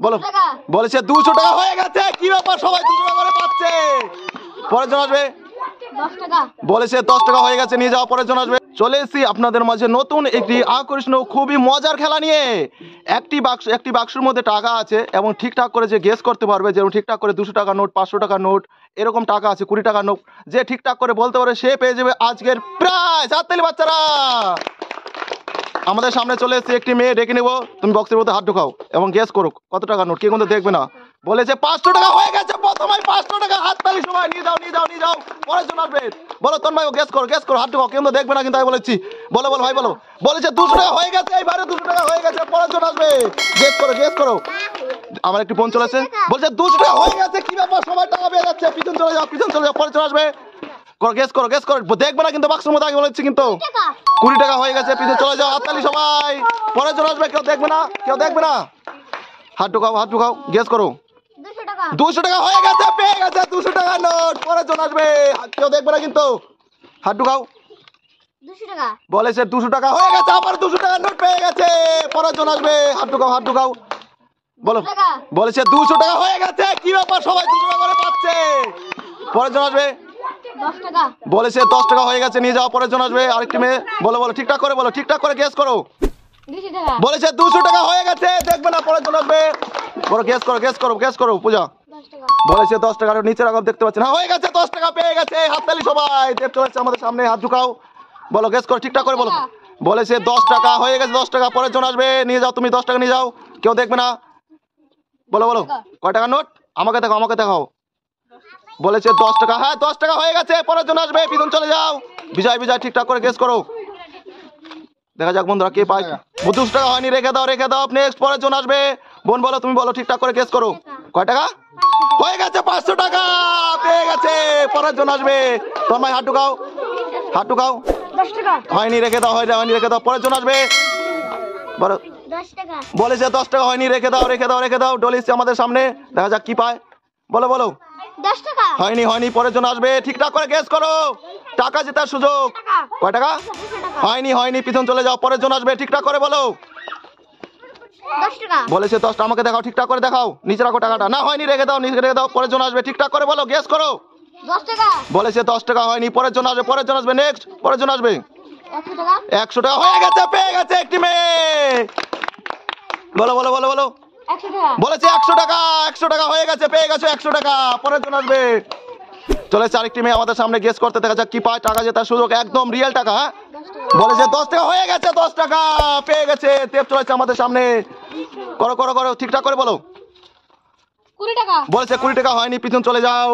বলো। বলেছে 200 টাকা হয়ে গেছে। কি ব্যাপার, সবাই 200 টাকা করে পাচ্ছে। পরের জন আসবে। বলেছে 10 টাকা হয়ে গেছে, নিয়ে যাও। পরের জন আসবে। চলে এসেছি আপনাদের মাঝে নতুন একটি আকর্ষণীয় খুবই মজার খেলা নিয়ে। একটি বাক্সের মধ্যে টাকা আছে এবং ঠিকঠাক করে যে গেস করতে পারবে, যেমন ঠিকঠাক করে 200 টাকা নোট, 500 টাকা নোট, এরকম টাকা আছে, 20 টাকা নোট, যে ঠিকঠাক করে বলতে পারে সে পেয়ে যাবে আজকের প্রাইজ। হাততালি বাচ্চারা। আমাদের সামনে চলে এসেছে একটি মেয়ে, ডেকে নেবো। তুমি বক্সের মধ্যে হাত ঢোকাও এবং গেস করো কত টাকা নোট। কে কিন্তু দেখবে না। বলেছে 500 টাকা হয়ে গেছে। প্রথমে 500 টাকা। হাততালি সবাই। নিয়ে যাও, নিয়ে যাও, নিয়ে যাও। পরের জন আসবে। বলো তন্ময়, গেস করো, গেস করো, হাত ঢোকাও। কেউ তো দেখবে না কিন্তু আমি বলেছি। বলো বলো ভাই বলো। বলেছে 200 টাকা হয়ে গেছে। এইবারে 200 টাকা হয়ে গেছে। পরের জন আসবে। গেস করো, গেস করো। আমার একটি ফোন চলেছে। বলছে 200 টাকা হয়ে গেছে। কি ব্যাপার, সবাই টাকা পেয়ে যাচ্ছে। পিছন চলে যাও, পিছন চলে যাও। পরের জন আসবে। গেস করো, গেস করো। দেখবে না কিন্তু বাক্সের মধ্যে আগে বলেছি কিন্তু। 20 টাকা হয়ে গেছে। পিছনে চলে যাও। হাততালি সবাই। পরের জন আসবে। কেউ দেখবে না, কেউ দেখবে না। হাত ঢুকাও, হাত ঢুকাও। গেস করো। 200 টাকা হয়ে গেছে। পেয়ে গেছে 200 টাকা নোট। পরের জন আসবে। কেউ দেখবে না কিন্তু। হাত ঢুকাও। বলেছে 200 টাকা হয়ে গেছে। আবার 200 টাকা নোট পেয়ে গেছে। পরের জন আসবে। হাত ঢুকাও, হাত ঢুকাও। বলো। বলেছে 200 টাকা হয়ে গেছে। কি ব্যাপার, সবাই 200 টাকা করে পাচ্ছে। পরের জন আসবে। বলেছে 10 টাকা হয়ে গেছে, নিয়ে যাও। পরের জন আসবে। আরেকটি মেয়ে। বলো বলো, ঠিকঠাক করে বলো, ঠিকঠাক করে গেস করো। বলেছে 200 টাকা হয়ে গেছে। দেখবে না। পরের জন আসবে। বলো, গেস করো, গেস করো, গেস করো। পূজা বলেছে 10 টাকা। নিচের আগে দেখতে পাচ্ছেন। হ্যাঁ, হয়ে গেছে। 10 টাকা পেয়ে গেছে। হাততালি সবাই। দেব চলেছে আমাদের সামনে। হাত ঢুকাও। বলো, গেস করো, ঠিকঠাক করে বলো। বলেছে 10 টাকা হয়ে গেছে। 10 টাকা। পরের জন আসবে। নিয়ে যাও, তুমি 10 টাকা নিয়ে যাও। কেউ দেখবে না। বলো বলো, কয় টাকা নোট? আমাকে দেখাও, আমাকে দেখাও। বলেছে 10 টাকা। হ্যাঁ, 10 টাকা হয়ে গেছে। পরের জন আসবে। পিছন চলে যাও। বিজয়, বিজয়, ঠিকঠাক করে গেস করো। দেখা যাক বন্ধুরা কে পায়। 200 টাকা হয়নি, রেখে দাও, রেখে দাও। নেক্সট পরের জন আসবে। বোন বলো, তুমি বলো, ঠিকঠাক করে গেস করো। কয় টাকা হয়ে গেছে? 500 টাকা পেয়ে গেছে। পরের জন আসবে। তোমার হাত ঢুকাও, হাত ঢুকাও। হয়নি, রেখে দাও, হয়নি, রেখে দাও। পরের জন আসবে। বলো। বলেছে 10 টাকা হয়নি, রেখে দাও, রেখে দাও, রেখে দাও। ডলিস আমাদের সামনে। দেখা যাক কি পায়। বলো বলো। 10 টাকা হয়নি, হয়নি। পরের জন আসবে। ঠিকঠাক করে গেস করো। টাকা জেতার সুযোগ। কয় টাকা? হয়নি, হয়নি। পিছন চলে যাও। পরের জন আসবে। ঠিকঠাক করে বলো। 10 টাকা বলেছে 10 টাকা। আমাকে দেখাও, ঠিকঠাক করে দেখাও। নিচে রাখো টাকাটা। না, হয়নি, রেখে দাও, নিচে রেখে দাও। পরের জন আসবে। ঠিকঠাক করে বলো, গেস করো। 10 টাকা বলেছে 10 টাকা হয়নি। পরের জন আসবে, পরের জন আসবে। নেক্সট পরের জন আসবে। 100 টাকা 100 টাকা হয়ে গেছে। পেয়ে গেছে একটি মেয়ে। বলো বলো বলো বলো। 100 টাকা বলেছে 100 টাকা। 100 টাকা হয়ে গেছে। পেয়ে গেছে 100 টাকা। পরের জন আসবে। চলে আরেকটি মেয়ে আমাদের সামনে। গেস করতে। দেখা যাক কি পায়। টাকা জেতার সুযোগ। একদম রিয়েল টাকা। হ্যাঁ, বলেছে 10 টাকা হয়ে গেছে। 10 টাকা পেয়ে গেছে। দেব চলেছে আমাদের সামনে। করো করো করো, ঠিকঠাক করে বলো। 20 টাকা বলেছে 20 টাকা হয়নি। পিছন চলে যাও।